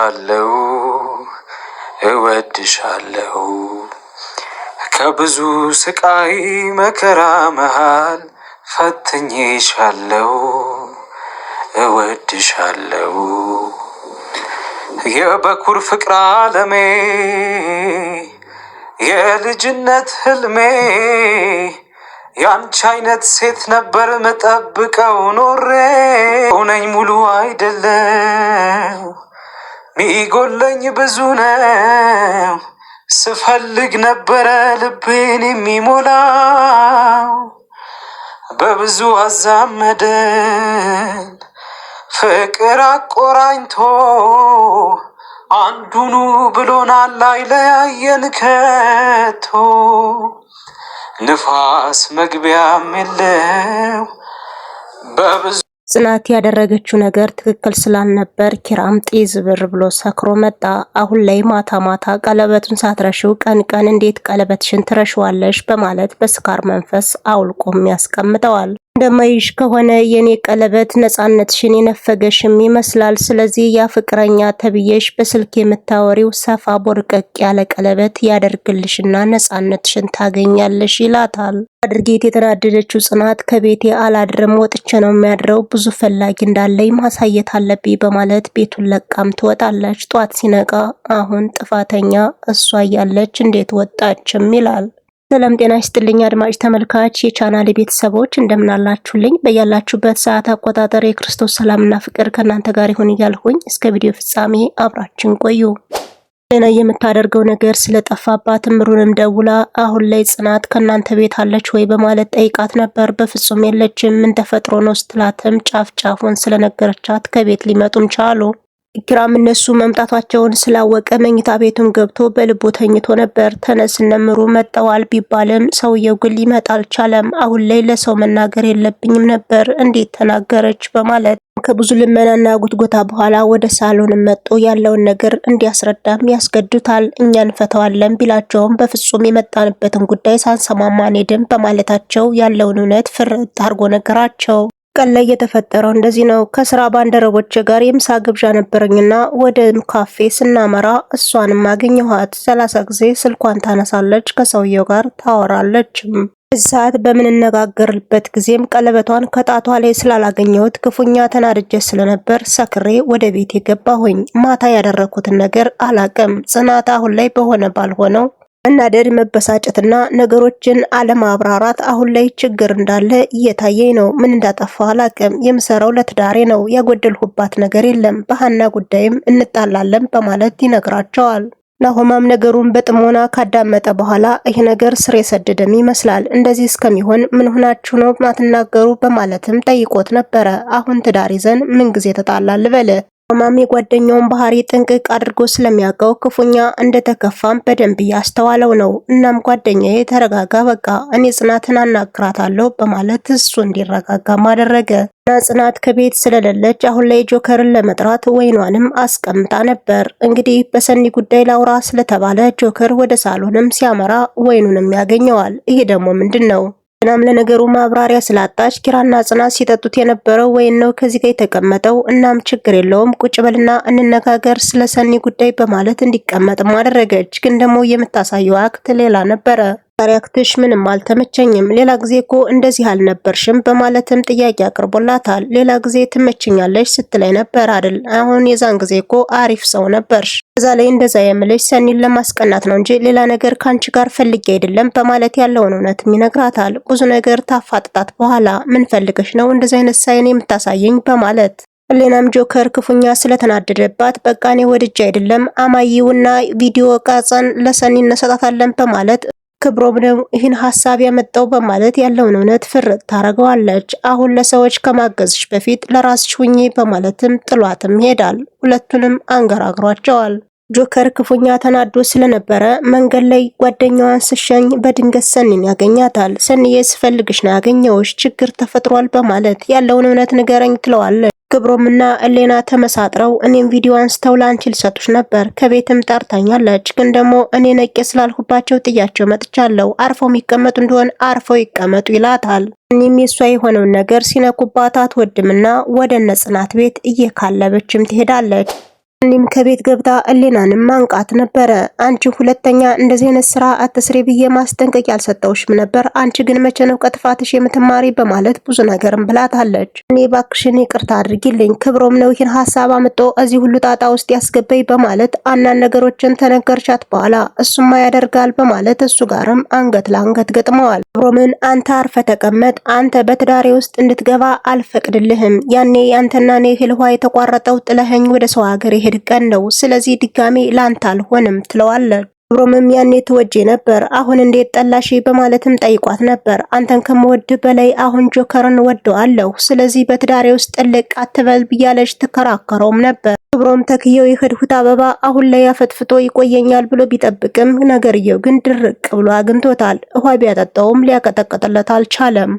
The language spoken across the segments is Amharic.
አፈቅርሻለሁ እወድሻለሁ ከብዙ ስቃይ መከራ መሃል ፈትኜሻለሁ እወድሻለሁ የበኩር ፍቅር ዓለሜ የልጅነት ህልሜ ያንቺ አይነት ሴት ነበር መጠብቀው ኖሬ ሆነኝ ሙሉ አይደለም ሚጎለኝ ብዙ ነው ስፈልግ ነበረ ልቤን የሚሞላው በብዙ አዛመደን ፍቅር አቆራኝቶ አንዱኑ ብሎናል አይለያየን ከቶ ንፋስ መግቢያም የለው በብዙ ጽናት ያደረገችው ነገር ትክክል ስላልነበር ኪራም ጤዝ ብር ብሎ ሰክሮ መጣ። አሁን ላይ ማታ ማታ ቀለበቱን ሳትረሺው ቀን ቀን እንዴት ቀለበትሽን ትረሺዋለሽ በማለት በስካር መንፈስ አውልቆም ያስቀምጠዋል። እንደማይሽ ከሆነ የኔ ቀለበት ነፃነትሽን የነፈገሽም ይመስላል። ስለዚህ ያ ፍቅረኛ ተብዬሽ በስልክ የምታወሪው ሰፋ ቦርቀቅ ያለ ቀለበት ያደርግልሽና ነፃነትሽን ታገኛለሽ ይላታል። አድርጌት የተናደደችው ጽናት ከቤቴ አላድርም ወጥቼ ነው የሚያድረው ብዙ ፈላጊ እንዳለኝ ማሳየት አለብኝ በማለት ቤቱን ለቃም ትወጣለች። ጧት ሲነቃ አሁን ጥፋተኛ እሷ እያለች እንዴት ወጣችም ይላል። ሰላም ጤና ይስጥልኝ አድማጭ ተመልካች የቻናሌ ቤተሰቦች እንደምናላችሁልኝ በያላችሁበት ሰዓት አቆጣጠር የክርስቶስ ሰላምና ፍቅር ከናንተ ጋር ይሁን እያልኩኝ እስከ ቪዲዮ ፍጻሜ አብራችን ቆዩ። ለና የምታደርገው ነገር ስለጠፋባት ምሩንም ደውላ አሁን ላይ ጽናት ከናንተ ቤት አለች ወይ በማለት ጠይቃት ነበር። በፍጹም የለችም ምን ተፈጥሮ ነው ስትላትም ጫፍ ጫፉን ስለነገረቻት ከቤት ሊመጡም ቻሉ። ኪራም እነሱ መምጣታቸውን ስላወቀ መኝታ ቤቱን ገብቶ በልቡ ተኝቶ ነበር። ተነስ እነምሩ መጣዋል ቢባልም ሰውየው ግን ሊመጣ አልቻለም። አሁን ላይ ለሰው መናገር የለብኝም ነበር እንዴት ተናገረች በማለት ከብዙ ልመናና ጉትጎታ በኋላ ወደ ሳሎን መጥቶ ያለውን ነገር እንዲያስረዳም ያስገዱታል። እኛን ፈተዋለን ቢላቸውም በፍጹም የመጣንበትን ጉዳይ ሳንሰማማ አንሄድም በማለታቸው ያለውን እውነት ፍርጥ አድርጎ ነገራቸው። ቀን ላይ የተፈጠረው እንደዚህ ነው። ከስራ ባልደረቦቼ ጋር የምሳ ግብዣ ነበረኝና ወደ ካፌ ስናመራ እሷንም አገኘኋት። 30 ጊዜ ስልኳን ታነሳለች፣ ከሰውየው ጋር ታወራለች። በዚህ ሰዓት በምንነጋገርበት ጊዜም ቀለበቷን ከጣቷ ላይ ስላላገኘሁት ክፉኛ ተናድጄ ስለነበር ሰክሬ ወደ ቤት የገባሁኝ። ማታ ያደረኩትን ነገር አላቅም። ጽናት አሁን ላይ በሆነ ባልሆነው መናደድ መበሳጨትና ነገሮችን አለማብራራት አሁን ላይ ችግር እንዳለ እየታየኝ ነው። ምን እንዳጠፋው አላቅም። የምሰራው ለትዳሬ ነው። ያጎደልሁባት ነገር የለም። በሃና ጉዳይም እንጣላለን በማለት ይነግራቸዋል። ናሆማም ነገሩን በጥሞና ካዳመጠ በኋላ ይህ ነገር ስር የሰደደም ይመስላል። እንደዚህ እስከሚሆን ምን ሆናችሁ ነው ማትናገሩ በማለትም ጠይቆት ነበረ። አሁን ትዳር ይዘን ምን ጊዜ ተጣላል በለ ናሆማም የጓደኛውን ባህሪ ጥንቅቅ አድርጎ ስለሚያውቀው ክፉኛ እንደተከፋም በደንብ ያስተዋለው ነው። እናም ጓደኛዬ ተረጋጋ፣ በቃ እኔ ጽናትን አናግራታለሁ በማለት እሱ እንዲረጋጋ ማደረገ። ጽናት ከቤት ስለሌለች አሁን ላይ ጆከርን ለመጥራት ወይኗንም አስቀምጣ ነበር። እንግዲህ በሰኒ ጉዳይ ላውራ ስለተባለ ጆከር ወደ ሳሎንም ሲያመራ ወይኑንም ያገኘዋል። ይሄ ደግሞ ምንድነው? እናም ለነገሩ ማብራሪያ ስላጣች ኪራና ጽናት ሲጠጡት የነበረው ወይን ነው ከዚህ ጋር የተቀመጠው። እናም ችግር የለውም ቁጭ በልና እንነጋገር ስለሰኒ ጉዳይ በማለት እንዲቀመጥ ማደረገች። ግን ደግሞ የምታሳየው አክት ሌላ ነበረ። ታሪያክትሽ ምንም አልተመቸኝም፣ ሌላ ጊዜ እኮ እንደዚህ አልነበርሽም በማለትም ጥያቄ አቅርቦላታል። ሌላ ጊዜ ትመችኛለሽ ስትላይ ነበር አይደል? አሁን የዛን ጊዜ እኮ አሪፍ ሰው ነበርሽ። እዛ ላይ እንደዛ የምልሽ ሰኒን ለማስቀናት ነው እንጂ ሌላ ነገር ካንቺ ጋር ፈልጌ አይደለም በማለት ያለውን እውነትም ይነግራታል። ብዙ ነገር ታፋጥጣት በኋላ ምን ፈልገሽ ነው እንደዚህ አይነት ሳይን የምታሳየኝ በማለት ሌናም ጆከር ክፉኛ ስለተናደደባት በቃ እኔ ወድጄ አይደለም አማይውና ቪዲዮ ቀርጸን ለሰኒ እንሰጣታለን በማለት ክብሮም ነው ይህን ሐሳብ ያመጣው በማለት ያለውን እውነት ፍርጥ ታረገዋለች። አሁን ለሰዎች ከማገዝሽ በፊት ለራስሽ ሁኚ በማለትም ጥሏትም ሄዳል። ሁለቱንም አንገራግሯቸዋል። ጆከር ክፉኛ ተናዶ ስለነበረ መንገድ ላይ ጓደኛዋን ስሸኝ በድንገት ሰኒን ያገኛታል። ሰኒዬ ስፈልግሽ ነው ያገኘውሽ፣ ችግር ተፈጥሯል በማለት ያለውን እውነት ንገረኝ ትለዋለች። ክብሮምና እሌና ተመሳጥረው እኔም ቪዲዮ አንስተው ላንቺ ልሰጡሽ ነበር፣ ከቤትም ጠርታኛለች፣ ግን ደግሞ እኔ ነቄ ስላልሁባቸው ጥያቸው መጥቻለሁ፣ አርፈው የሚቀመጡ እንደሆን አርፈው ይቀመጡ ይላታል። እኔም የሷ የሆነውን ነገር ሲነኩባት አትወድምና ወደ እነ ጽናት ቤት እየካለበችም ትሄዳለች። እኔም ከቤት ገብታ እሌናንም ማንቃት ነበረ። አንቺ ሁለተኛ እንደዚህ አይነት ስራ አትስሪ ብዬ ማስጠንቀቂያ አልሰጠውሽም ነበር? አንቺ ግን መቼ ነው ከጥፋትሽ የምትማሪ? በማለት ብዙ ነገርም ብላታለች። እኔ ባክሽን ይቅርታ አድርጊልኝ፣ ክብሮም ነው ይህን ሀሳብ አምጦ እዚህ ሁሉ ጣጣ ውስጥ ያስገባኝ በማለት አንዳንድ ነገሮችን ተነገርቻት በኋላ እሱማ ያደርጋል በማለት እሱ ጋርም አንገት ለአንገት ገጥመዋል። ክብሮምን አንተ አርፈ ተቀመጥ፣ አንተ በትዳሬ ውስጥ እንድትገባ አልፈቅድልህም። ያኔ ያንተና እኔ ህልዋ የተቋረጠው ጥለኸኝ ወደ ሰው ሀገር ቀን ነው። ስለዚህ ድጋሚ ላንተ አልሆንም ትለዋለች። ክብሮምም ያኔ ትወጄ ነበር፣ አሁን እንዴት ጠላሽ? በማለትም ጠይቋት ነበር። አንተን ከምወድ በላይ አሁን ጆከርን ወደዋለሁ፣ ስለዚህ በትዳሬ ውስጥ ጥልቅ አትበል ብያለች ትከራከረውም ነበር። ክብሮም ተክየው የሄድሁት አበባ አሁን ላይ አፈጥፍጦ ይቆየኛል ብሎ ቢጠብቅም ነገርየው ግን ድርቅ ብሎ አግኝቶታል። ውሃ ቢያጠጣውም ሊያቀጠቅጥለት አልቻለም።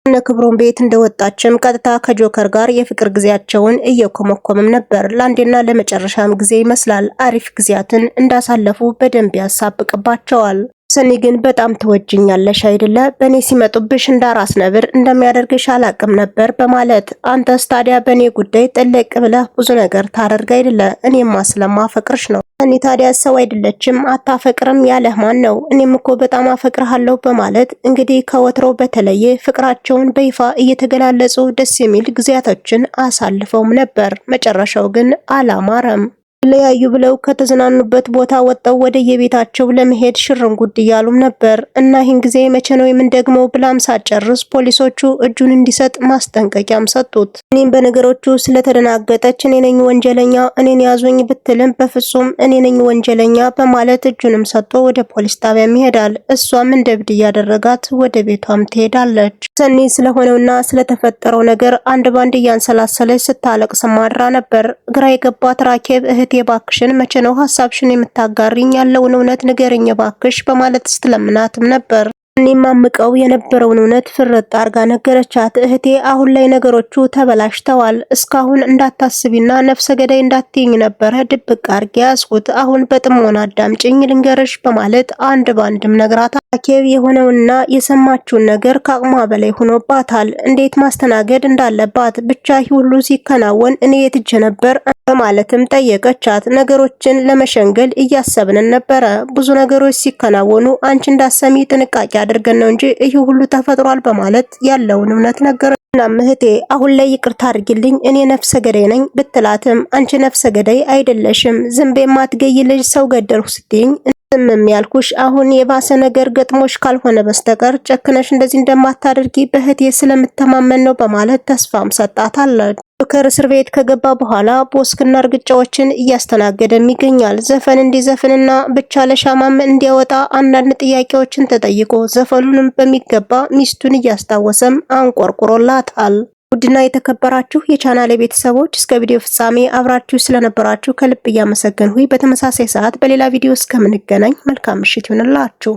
እነ ክብሮም ቤት እንደወጣችም ቀጥታ ከጆከር ጋር የፍቅር ጊዜያቸውን እየኮመኮመም ነበር። ለአንዴና ለመጨረሻም ጊዜ ይመስላል አሪፍ ጊዜያትን እንዳሳለፉ በደንብ ያሳብቅባቸዋል። ሰኒ ግን በጣም ትወጅኛለሽ አይደለ? በእኔ ሲመጡብሽ እንዳራስ ነብር እንደሚያደርግሽ አላቅም ነበር በማለት አንተስ ታዲያ በእኔ ጉዳይ ጥልቅ ብለህ ብዙ ነገር ታደርግ አይደለ? እኔማ ስለማፈቅርሽ ነው። ሰኒ ታዲያ ሰው አይደለችም አታፈቅርም ያለህ ማን ነው? እኔም እኮ በጣም አፈቅርሃለሁ በማለት እንግዲህ ከወትሮ በተለየ ፍቅራቸውን በይፋ እየተገላለጹ ደስ የሚል ጊዜያቶችን አሳልፈውም ነበር። መጨረሻው ግን አላማረም። ለያዩ ብለው ከተዝናኑበት ቦታ ወጣው ወደ የቤታቸው ለመሄድ ሽርንጉድ እያሉም ነበር። እና ይህን ጊዜ መቼ ነው የምንደግመው ብላም ሳጨርስ ፖሊሶቹ እጁን እንዲሰጥ ማስጠንቀቂያም ሰጡት። እኔም በነገሮቹ ስለተደናገጠች እኔ ነኝ ወንጀለኛ እኔን ያዙኝ ብትልም በፍጹም እኔ ነኝ ወንጀለኛ በማለት እጁንም ሰጥቶ ወደ ፖሊስ ጣቢያም ይሄዳል። እሷም እንደ እብድ እያደረጋት ወደ ቤቷም ትሄዳለች። ሰኒ ስለሆነውና ስለተፈጠረው ነገር አንድ ባንድ እያንሰላሰለች ስታለቅስ ማድራ ነበር። ግራ የገባት ራኬብ እህቴ ባክሽን መቼ ነው ሐሳብሽን የምታጋሪኝ? ያለውን እውነት ንገረኝ ባክሽ በማለት ስትለምናትም ነበር። እኔም ማምቀው የነበረውን እውነት ፍርጥ አርጋ ነገረቻት። እህቴ አሁን ላይ ነገሮቹ ተበላሽተዋል። እስካሁን እንዳታስቢና ነፍሰ ገዳይ እንዳትይኝ ነበረ ድብቅ አርጌ ያዝኩት። አሁን በጥሞና አዳምጪኝ ልንገርሽ በማለት አንድ ባንድም ነግራታ። ራኬብ የሆነውና የሰማችውን ነገር ከአቅሟ በላይ ሆኖባታል። እንዴት ማስተናገድ እንዳለባት ብቻ ሁሉ ሲከናወን እኔ የትጄ ነበር በማለትም ጠየቀቻት። ነገሮችን ለመሸንገል እያሰብንን ነበረ። ብዙ ነገሮች ሲከናወኑ አንቺ እንዳሰሚ ጥንቃቄ አድርገን ነው እንጂ ይህ ሁሉ ተፈጥሯል በማለት ያለውን እውነት ነገረች። እናም እህቴ አሁን ላይ ይቅርታ አድርጊልኝ እኔ ነፍሰ ገዳይ ነኝ ብትላትም አንቺ ነፍሰ ገዳይ አይደለሽም፣ ዝንቤ የማትገይ ልጅ ሰው ገደልሁ ስትይኝ ዝም ያልኩሽ አሁን የባሰ ነገር ገጥሞሽ ካልሆነ በስተቀር ጨክነሽ እንደዚህ እንደማታደርጊ በእህቴ ስለምተማመን ነው በማለት ተስፋም ሰጣታለች። ጆከር እስር ቤት ከገባ በኋላ ቦስክና እርግጫዎችን እያስተናገደም ይገኛል። ዘፈን እንዲዘፍንና ብቻ ለሻማም እንዲያወጣ አንዳንድ ጥያቄዎችን ተጠይቆ ዘፈኑንም በሚገባ ሚስቱን እያስታወሰም አንቆርቁሮላታል። ውድና የተከበራችሁ የቻናሌ ቤተሰቦች እስከ ቪዲዮ ፍጻሜ አብራችሁ ስለነበራችሁ ከልብ እያመሰገንሁ በተመሳሳይ ሰዓት በሌላ ቪዲዮ እስከምንገናኝ መልካም ምሽት ይሁንላችሁ።